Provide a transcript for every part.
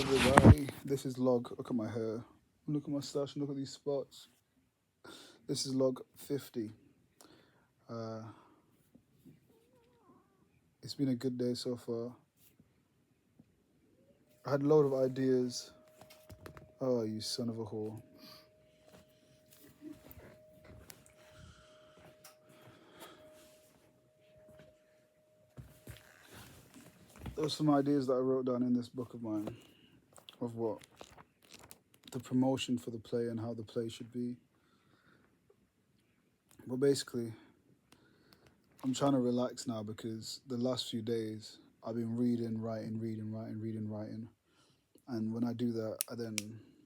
everybody. This is log. Look at my hair. Look at my stash. Look at these spots. This is log 50. Uh, it's been a good day so far. I had a load of ideas. Oh, you son of a whore. There were some ideas that I wrote down in this book of mine of what the promotion for the play and how the play should be. But basically, I'm trying to relax now because the last few days I've been reading, writing. And when I do that, I then,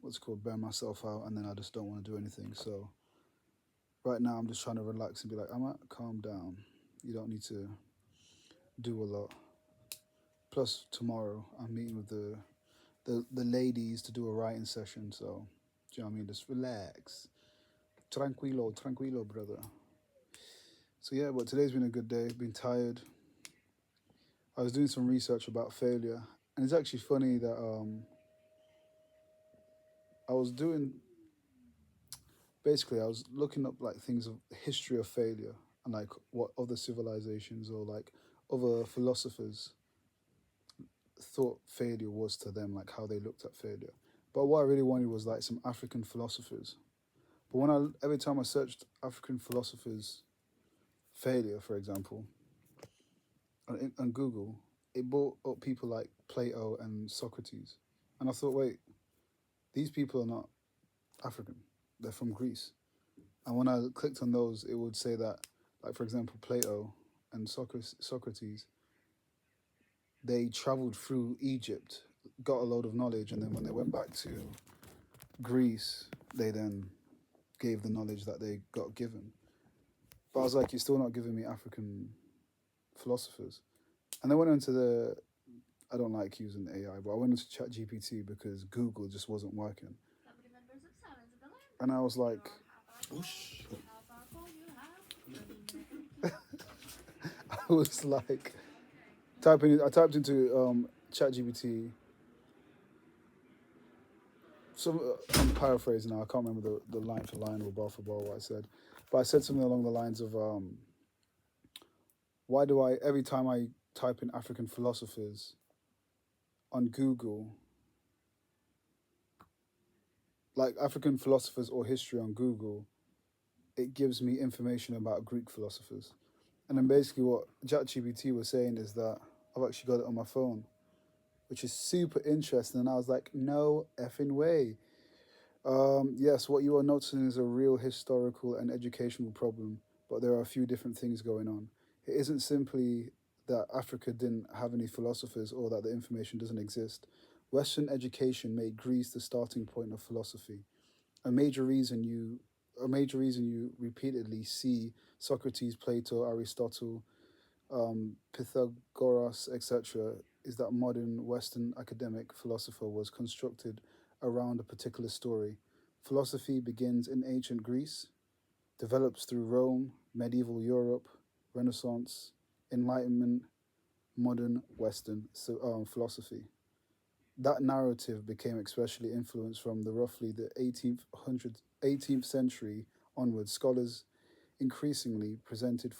what's it called, burn myself out, and then I just don't want to do anything. So right now I'm just trying to relax and be like, Amma, calm down. You don't need to do a lot. Plus tomorrow I'm meeting with the ladies to do a writing session. So do you know what I mean? Just relax. Tranquilo, brother. So yeah, but today's been a good day. Been tired. I was doing some research about failure, and it's actually funny that I was doing basically I was looking up like things of history of failure and like what other civilizations or like other philosophers thought failure was to them, like how they looked at failure. But what I really wanted was like some African philosophers. But when I every time I searched African philosophers failure, for example, on Google, it brought up people like Plato and Socrates, and I thought, wait, these people are not African; they're from Greece. And when I clicked on those, it would say that, like for example, Plato and Socrates, they traveled through Egypt, got a load of knowledge, and then when they went back to Greece, they then gave the knowledge that they got given. But I was like, you're still not giving me African philosophers. And I went into I don't like using AI, but I went into ChatGPT because Google just wasn't working. And I was like, I was like, I typed into ChatGPT. I'm paraphrasing now. I can't remember the line for line or bar for bar what I said, but I said something along the lines of, why do I every time I type in African philosophers on Google, like African philosophers or history on Google, it gives me information about Greek philosophers. And then basically what ChatGPT was saying is that I've actually got it on my phone, which is super interesting. And I was like, no effing way. Yes, what you are noticing is a real historical and educational problem, but there are a few different things going on. It isn't simply that Africa didn't have any philosophers or that the information doesn't exist. Western education made Greece the starting point of philosophy. A major reason you a major reason you repeatedly see Socrates, Plato, Aristotle, Pythagoras, etc., is that modern Western academic philosopher was constructed around a particular story. Philosophy begins in ancient Greece, develops through Rome, medieval Europe, Renaissance, Enlightenment, modern Western philosophy. That narrative became especially influenced from the roughly the 18th century onwards. Scholars increasingly presented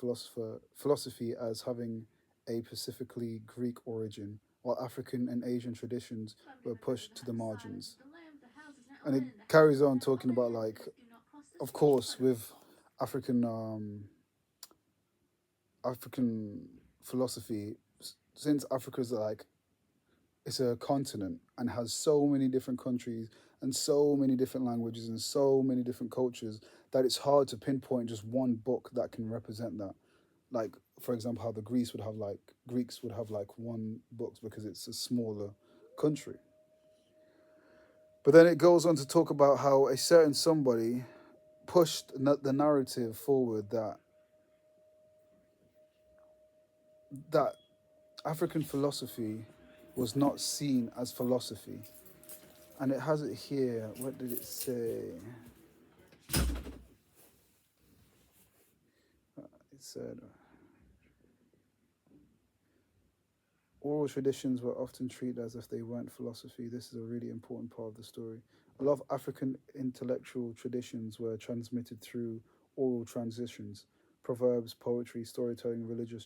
philosophy as having a specifically Greek origin, while African and Asian traditions were pushed to the margins. And it carries on talking about, like, of course, with African African philosophy, since Africa's like it's a continent and has so many different countries and so many different languages and so many different cultures that it's hard to pinpoint just one book that can represent that. Like, for example, how the Greeks would have like one book because it's a smaller country. But then it goes on to talk about how a certain somebody pushed the narrative forward that African philosophy was not seen as philosophy. And it has it here. What did it say? It said, Oral traditions were often treated as if they weren't philosophy. This is a really important part of the story. A lot of African intellectual traditions were transmitted through oral transitions. Proverbs, poetry, storytelling, religious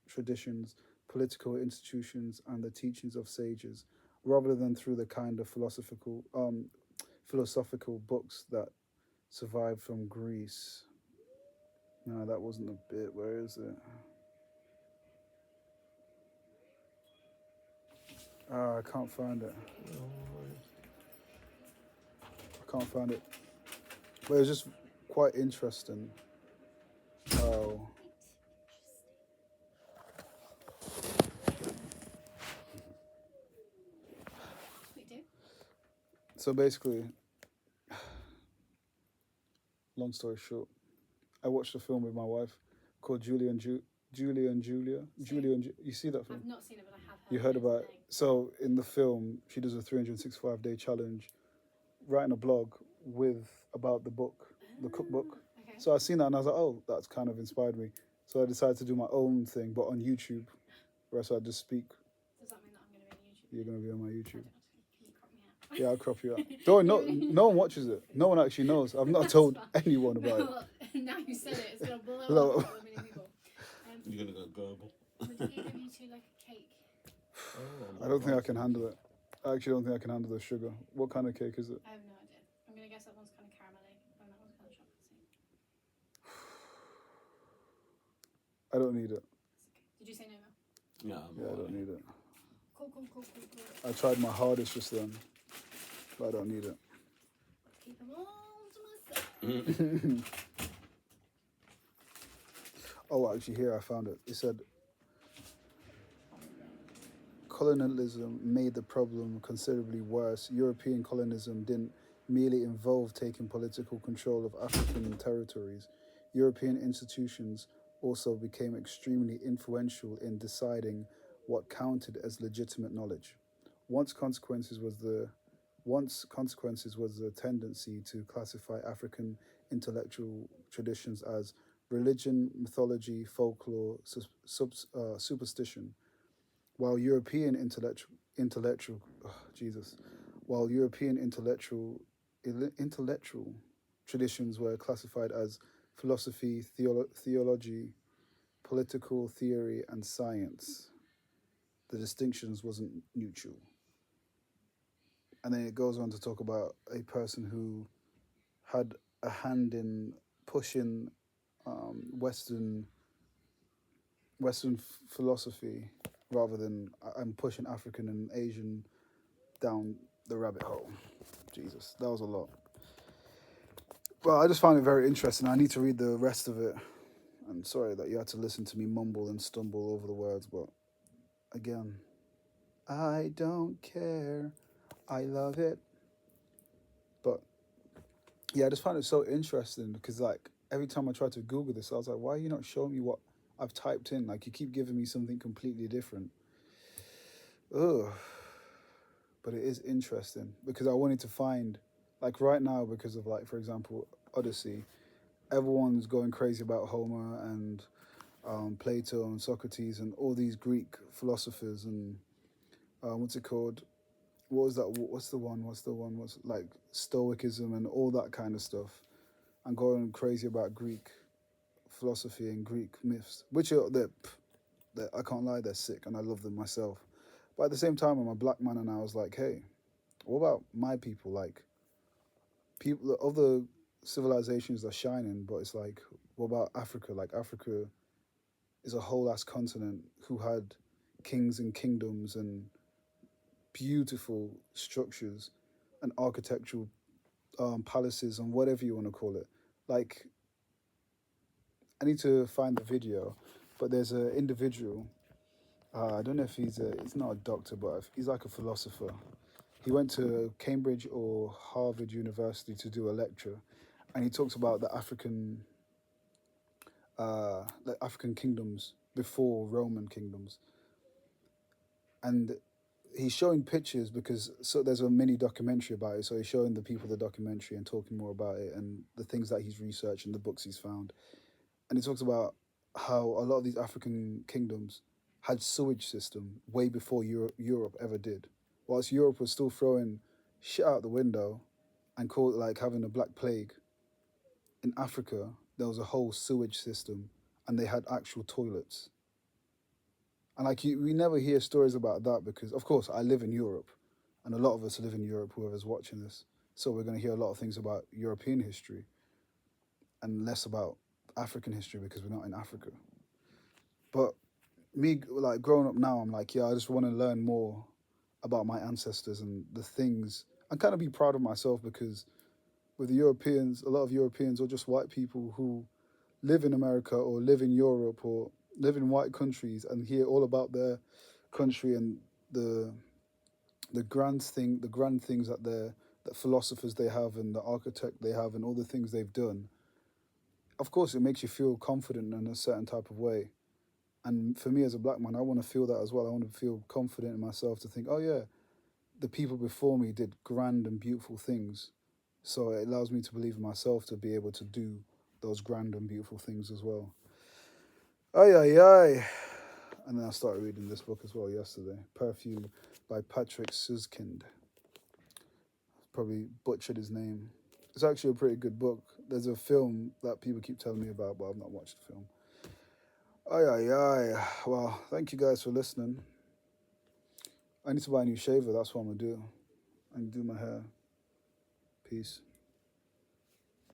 traditions, political institutions, and the teachings of sages, rather than through the kind of philosophical books that survived from Greece. No, that wasn't the bit. Where is it? I can't find it. I can't find it. But it was just quite interesting how. So basically, long story short, I watched a film with my wife called Julia and Julia. You see that film? I've not seen it, but I have heard. You heard about it. So in the film, she does a 365-day challenge, writing a blog with about the book, the cookbook. Okay. So I seen that and I was like, oh, that's kind of inspired me. So I decided to do my own thing, but on YouTube, where I just speak. Does that mean that I'm going to be on YouTube? You're going to be on my YouTube. Can you crop me out? Yeah, I'll crop you out. Don't no one watches it. No one actually knows. I've not told anyone about it. Well, now you said it, it's going to blow Hello. up a million people. You're going to go global. Would either of you two like a cake? I don't think I can handle it. I actually don't think I can handle the sugar. What kind of cake is it? I have no idea. I'm going to guess that one's kind of caramelly and that one's kind of chocolatey. I don't need it. Did you say no, Mel? Yeah, Yeah, I don't need it. Cool. I tried my hardest just then, but I don't need it. Keep them all to myself. Oh, actually, here I found it. It said, colonialism made the problem considerably worse. European colonialism didn't merely involve taking political control of African territories. European institutions also became extremely influential in deciding what counted as legitimate knowledge. Once consequences was the tendency to classify African intellectual traditions as religion, mythology, folklore, superstition, while European intellectual traditions were classified as philosophy, theology, political theory, and science. The distinctions wasn't neutral. And then it goes on to talk about a person who had a hand in pushing Western philosophy rather than pushing African and Asian down the rabbit hole. Jesus, that was a lot. Well, I just found it very interesting. I need to read the rest of it. I'm sorry that you had to listen to me mumble and stumble over the words, but again, I don't care. I love it. But yeah, I just found it so interesting because like every time I tried to Google this, I was like, why are you not showing me what I've typed in? Like you keep giving me something completely different. Ugh. But it is interesting because I wanted to find, like right now, because of like, for example, Odyssey, everyone's going crazy about Homer and Plato and Socrates and all these Greek philosophers and what's it called? What was that? What's the one? What's like Stoicism and all that kind of stuff, and going crazy about Greek philosophy and Greek myths, which are I can't lie, they're sick and I love them myself. But at the same time, I'm a black man and I was like, hey, what about my people? Like, people, other civilizations are shining, but it's like, what about Africa? Like, Africa is a whole ass continent who had kings and kingdoms and beautiful structures and architectural palaces and whatever you want to call it. Like, I need to find the video, but there's an individual. I don't know if he's not a doctor, but he's like a philosopher. He went to Cambridge or Harvard University to do a lecture, and he talks about the African kingdoms before Roman kingdoms, and he's showing pictures because there's a mini documentary about it. So he's showing the people the documentary and talking more about it and the things that he's researched and the books he's found, and he talks about how a lot of these African kingdoms had sewage system way before Europe ever did. Whilst Europe was still throwing shit out the window and call it like having a black plague, in Africa there was a whole sewage system and they had actual toilets. And like we never hear stories about that because, of course, I live in Europe, and a lot of us live in Europe. Whoever's watching this, so we're going to hear a lot of things about European history, and less about African history because we're not in Africa. But me, like growing up now, I'm like, yeah, I just want to learn more about my ancestors and the things, and kind of be proud of myself because with the Europeans, a lot of Europeans or just white people who live in America or live in Europe or live in white countries and hear all about their country and the the grand things that that philosophers they have and the architect they have and all the things they've done. Of course, it makes you feel confident in a certain type of way. And for me as a black man, I want to feel that as well. I want to feel confident in myself to think, oh yeah, the people before me did grand and beautiful things. So it allows me to believe in myself to be able to do those grand and beautiful things as well. Ay, ay, ay. And then I started reading this book as well yesterday, Perfume by Patrick Suskind. Probably butchered his name. It's actually a pretty good book. There's a film that people keep telling me about, but I've not watched the film. Ay, ay, ay. Well, thank you guys for listening. I need to buy a new shaver. That's what I'm going to do. I can do my hair. Peace.